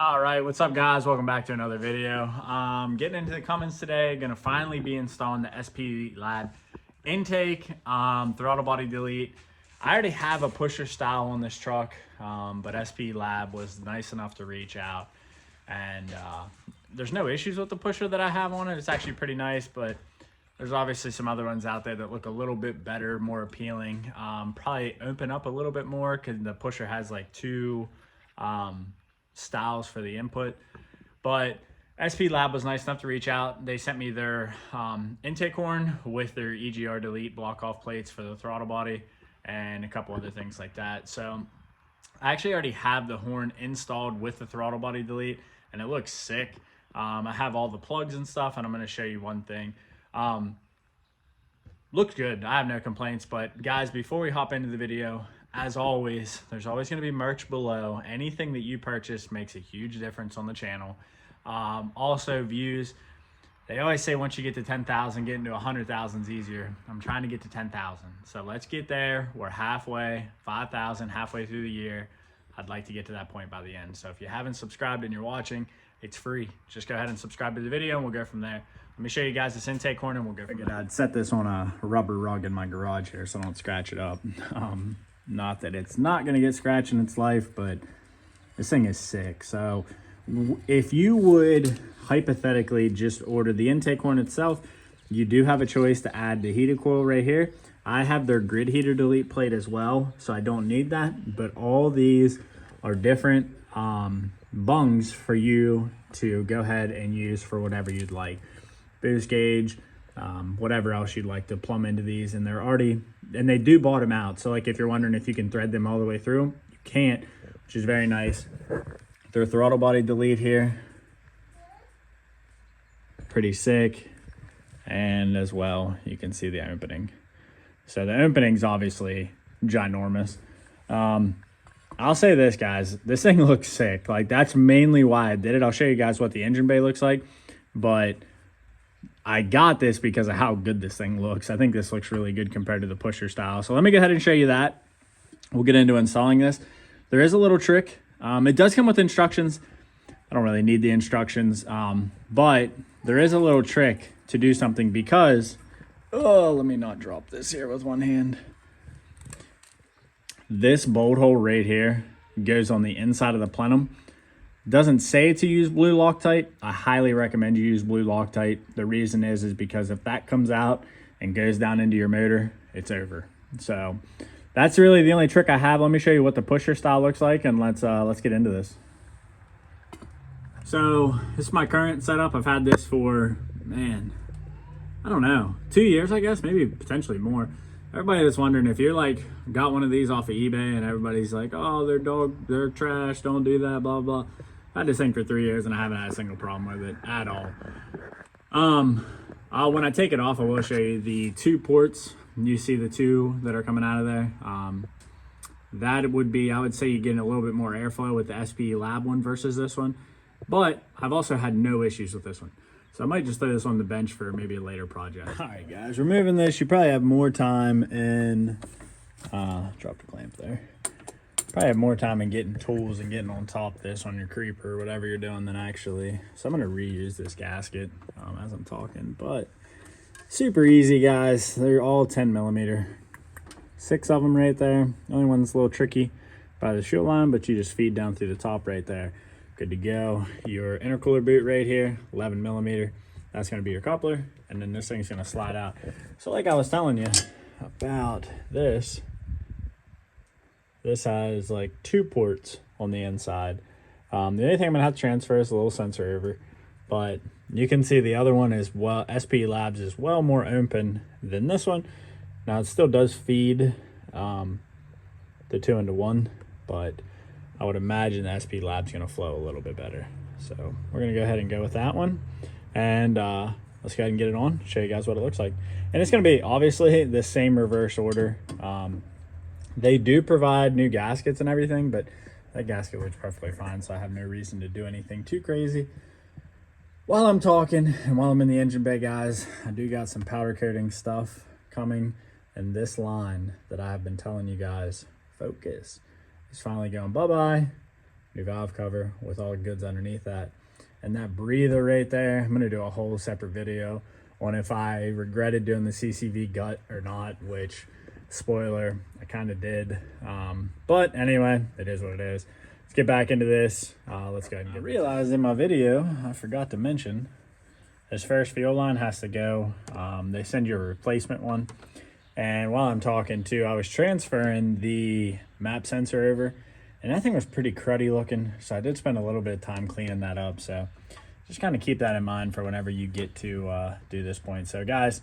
All right, what's up guys? Welcome back to another video. Getting into the Cummins today. Gonna finally be installing the SPELAB intake, throttle body delete. I already have a pusher style on this truck, but SPELAB was nice enough to reach out, and there's no issues with the pusher that I have on it. It's actually pretty nice, but there's obviously some other ones out there that look a little bit better, more appealing. Probably open up a little bit more because the pusher has like two styles for the input. But SPELAB was nice enough to reach out. They sent me their intake horn with their EGR delete block off plates for the throttle body and a couple other things like that. So I actually already have the horn installed with the throttle body delete, and it looks sick. I have all the plugs and stuff, and I'm going to show you one thing. Looks good. I have no complaints. But guys, before we hop into the video, as always, there's always going to be merch below. Anything that you purchase makes a huge difference on the channel. Also, views. They always say once you get to 10,000, getting to 100,000 is easier. I'm trying to get to 10,000. So let's get there. We're halfway, 5,000, halfway through the year. I'd like to get to that point by the end. So if you haven't subscribed and you're watching, it's free. Just go ahead and subscribe to the video and we'll go from there. Let me show you guys this intake horn and we'll go from there. I'd set this on a rubber rug in my garage here so I don't scratch it up. Not that it's not going to get scratched in its life, but this thing is sick. So if you would hypothetically just order the intake horn itself, you do have a choice to add the heated coil right here. I have their grid heater delete plate as well, so I don't need that. But all these are different bungs for you to go ahead and use for whatever you'd like. Boost gauge, whatever else you'd like to plumb into these, and they're already, and they do bottom out. So like if you're wondering if you can thread them all the way through, you can't, which is very nice. Their throttle body delete here, pretty sick. And as well, you can see the opening. So the opening's obviously ginormous. I'll say this, guys, this thing looks sick. Like, that's mainly why I did it. I'll show you guys what the engine bay looks like, but I got this because of how good this thing looks. I think this looks really good compared to the pusher style. So let me go ahead and show you that. We'll get into installing this. There is a little trick. It does come with instructions. I don't really need the instructions, but there is a little trick to do something because, oh, let me not drop this here with one hand. This bolt hole right here goes on the inside of the plenum. Doesn't say to use blue Loctite. I highly recommend you use blue Loctite. The reason is because if that comes out and goes down into your motor, it's over. So that's really the only trick I have. Let me show you what the pusher style looks like, and let's get into this. So this is my current setup. I've had this for, man, I don't know, 2 years, I guess, maybe potentially more. Everybody that's wondering, if you're like got one of these off of eBay and everybody's like, oh, they're trash, don't do that, blah blah. I had this thing for 3 years and I haven't had a single problem with it at all. When I take it off, I will show you the two ports. You see the two that are coming out of there. That would be, I would say, you're getting a little bit more airflow with the SPELAB one versus this one. But I've also had no issues with this one. So I might just throw this on the bench for maybe a later project. All right, guys, removing this, you probably have more time in, drop the clamp there. Probably have more time in getting tools and getting on top of this on your creeper or whatever you're doing than actually. So I'm gonna reuse this gasket as I'm talking, but super easy, guys. They're all 10 millimeter. 6 of them right there. The only one that's a little tricky by the shield line, but you just feed down through the top right there. Good to go. Your intercooler boot right here, 11 millimeter. That's going to be your coupler, and then this thing's going to slide out. So like I was telling you about this has like 2 ports on the inside. The only thing I'm going to have to transfer is a little sensor over, but you can see the other one is, well, SPELABS is well more open than this one. Now it still does feed the 2-into-1, but I would imagine the SPELAB's going to flow a little bit better. So we're going to go ahead and go with that one. And let's go ahead and get it on, show you guys what it looks like. And it's going to be obviously the same reverse order. They do provide new gaskets and everything, but that gasket works perfectly fine, so I have no reason to do anything too crazy. While I'm talking and while I'm in the engine bay, guys, I do got some powder coating stuff coming. And this line that I've been telling you guys, focus, is finally going bye-bye. new valve cover with all the goods underneath that. And that breather right there, I'm gonna do a whole separate video on if I regretted doing the CCV gut or not, which, spoiler, I kind of did. But anyway, it is what it is. Let's get back into this. Let's go ahead and get realized in my video, I forgot to mention, this first fuel line has to go. They send you a replacement one. And while I'm talking too, I was transferring the map sensor over, and that thing was pretty cruddy looking. So I did spend a little bit of time cleaning that up. So just kind of keep that in mind for whenever you get to do this point. So guys,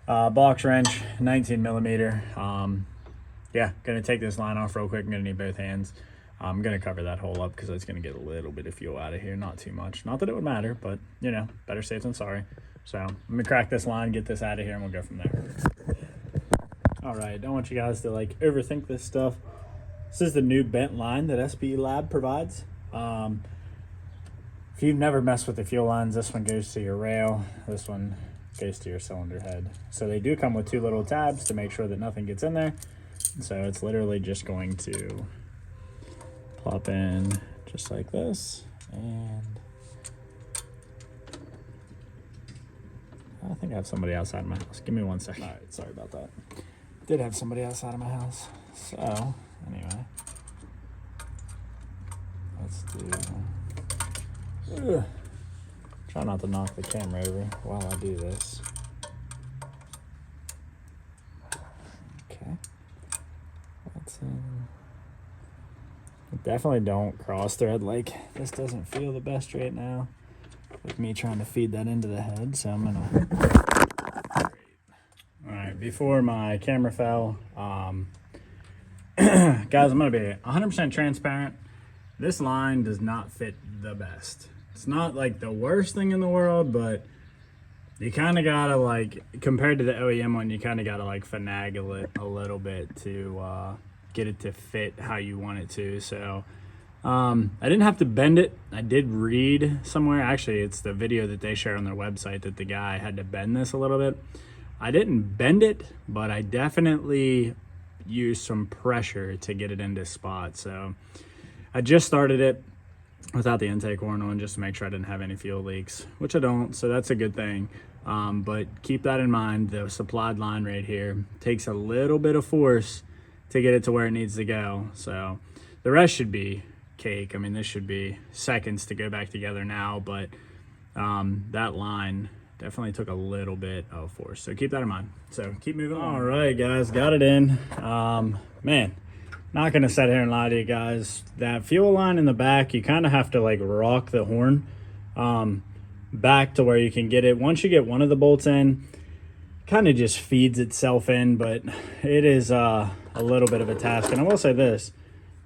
box wrench, 19 millimeter. Yeah, gonna take this line off real quick. I'm gonna need both hands. I'm gonna cover that hole up because it's gonna get a little bit of fuel out of here. Not too much. Not that it would matter, but you know, better safe than sorry. So I'm gonna crack this line, get this out of here, and we'll go from there. All right, don't want you guys to like overthink this stuff. This is the new bent line that SPELAB provides. If you've never messed with the fuel lines, this one goes to your rail. This one goes to your cylinder head. So they do come with two little tabs to make sure that nothing gets in there. So it's literally just going to plop in just like this. And I think I have somebody outside my house. Give me 1 second. All right, sorry about that. Did have somebody outside of my house. So anyway, let's do, try not to knock the camera over while I do this. Okay, let's definitely don't cross thread. Like, this doesn't feel the best right now with me trying to feed that into the head, so I'm gonna, all right, before my camera fell, guys, I'm gonna be 100% transparent. This line does not fit the best. It's not like the worst thing in the world, but you kind of gotta, like, compared to the OEM one, you kind of gotta like finagle it a little bit to get it to fit how you want it to. So I didn't have to bend it. I did read somewhere, actually it's the video that they share on their website, that the guy had to bend this a little bit. I didn't bend it, but I definitely used some pressure to get it into spot. So I just started it without the intake horn on, just to make sure I didn't have any fuel leaks, which I don't, so that's a good thing. But keep that in mind. The supplied line right here takes a little bit of force to get it to where it needs to go. So the rest should be cake. I mean, this should be seconds to go back together now, but that line definitely took a little bit of force. So keep that in mind. So keep moving on. All right, guys, got it in. Man, not gonna sit here and lie to you guys. That fuel line in the back, you kind of have to like rock the horn back to where you can get it. Once you get one of the bolts in, kind of just feeds itself in, but it is a little bit of a task. And I will say this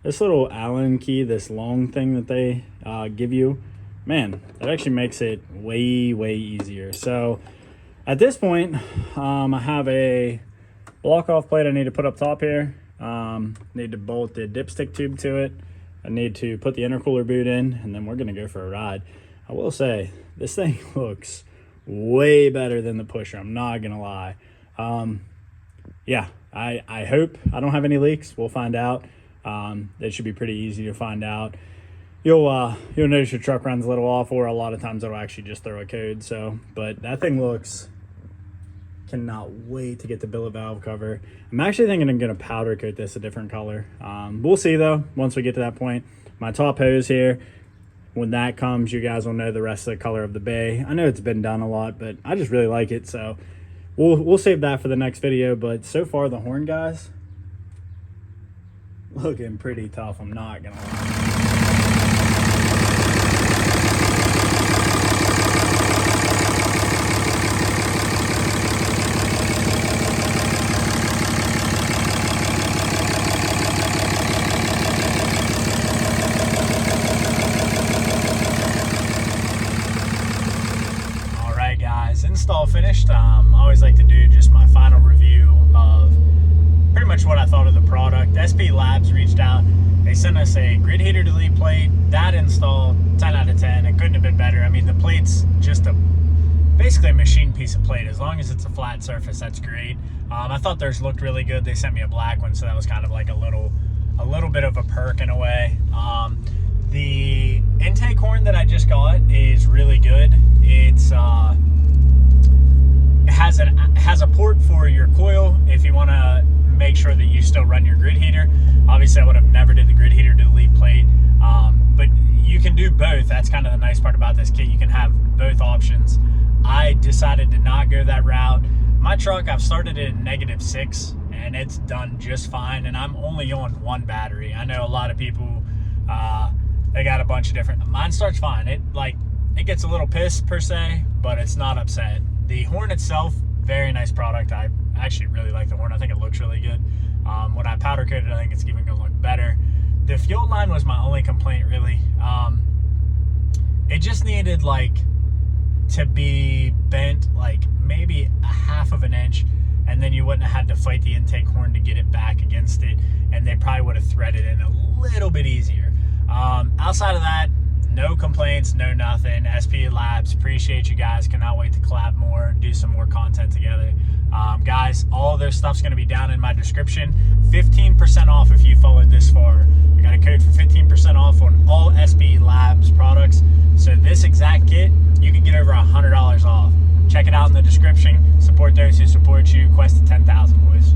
little Allen key, this long thing that they give you, man, that actually makes it way easier. So at this point, I have a block off plate I need to put up top here. Need to bolt the dipstick tube to it. I need to put the intercooler boot in, and then we're gonna go for a ride. I will say, this thing looks way better than the pusher, I'm not gonna lie. Yeah, I hope I don't have any leaks. We'll find out. It should be pretty easy to find out. You'll notice your truck runs a little off, or a lot of times it'll actually just throw a code. So, but that thing looks, cannot wait to get the billet valve cover. I'm actually thinking I'm gonna powder coat this a different color. We'll see though, once we get to that point. My top hose here, when that comes, you guys will know the rest of the color of the bay. I know it's been done a lot, but I just really like it. So we'll save that for the next video. But so far the horn, guys, looking pretty tough, I'm not gonna lie. Install finished. I always like to do just my final review of pretty much what I thought of the product. SPELABS reached out. They sent us a grid heater delete plate. That install, 10 out of 10. It couldn't have been better. I mean, the plate's just basically a machine piece of plate. As long as it's a flat surface, that's great. I thought theirs looked really good. They sent me a black one, so that was kind of like a little bit of a perk in a way. The intake horn that I just got is really good. It's it has a port for your coil if you want to make sure that you still run your grid heater. Obviously, I would have never did the grid heater to the lead plate, but you can do both. That's kind of the nice part about this kit. You can have both options. I decided to not go that route. My truck, I've started it at -6 and it's done just fine, and I'm only on one battery. I know a lot of people, they got a bunch of different, mine starts fine. It gets a little pissed per se, but it's not upset. The horn itself, very nice product. I actually really like the horn. I think it looks really good. When I powder coated, I think it's even gonna look better. The fuel line was my only complaint, really. It just needed to be bent maybe a half of an inch, and then you wouldn't have had to fight the intake horn to get it back against it, and they probably would have threaded in a little bit easier. Outside of that, no complaints, no nothing. SPELABS, appreciate you guys. Cannot wait to collab more, do some more content together. Guys, all of their stuff's going to be down in my description. 15% off if you followed this far. I got a code for 15% off on all SPELABS products. So this exact kit, you can get over $100 off. Check it out in the description. Support those who support you. Quest to 10,000, boys.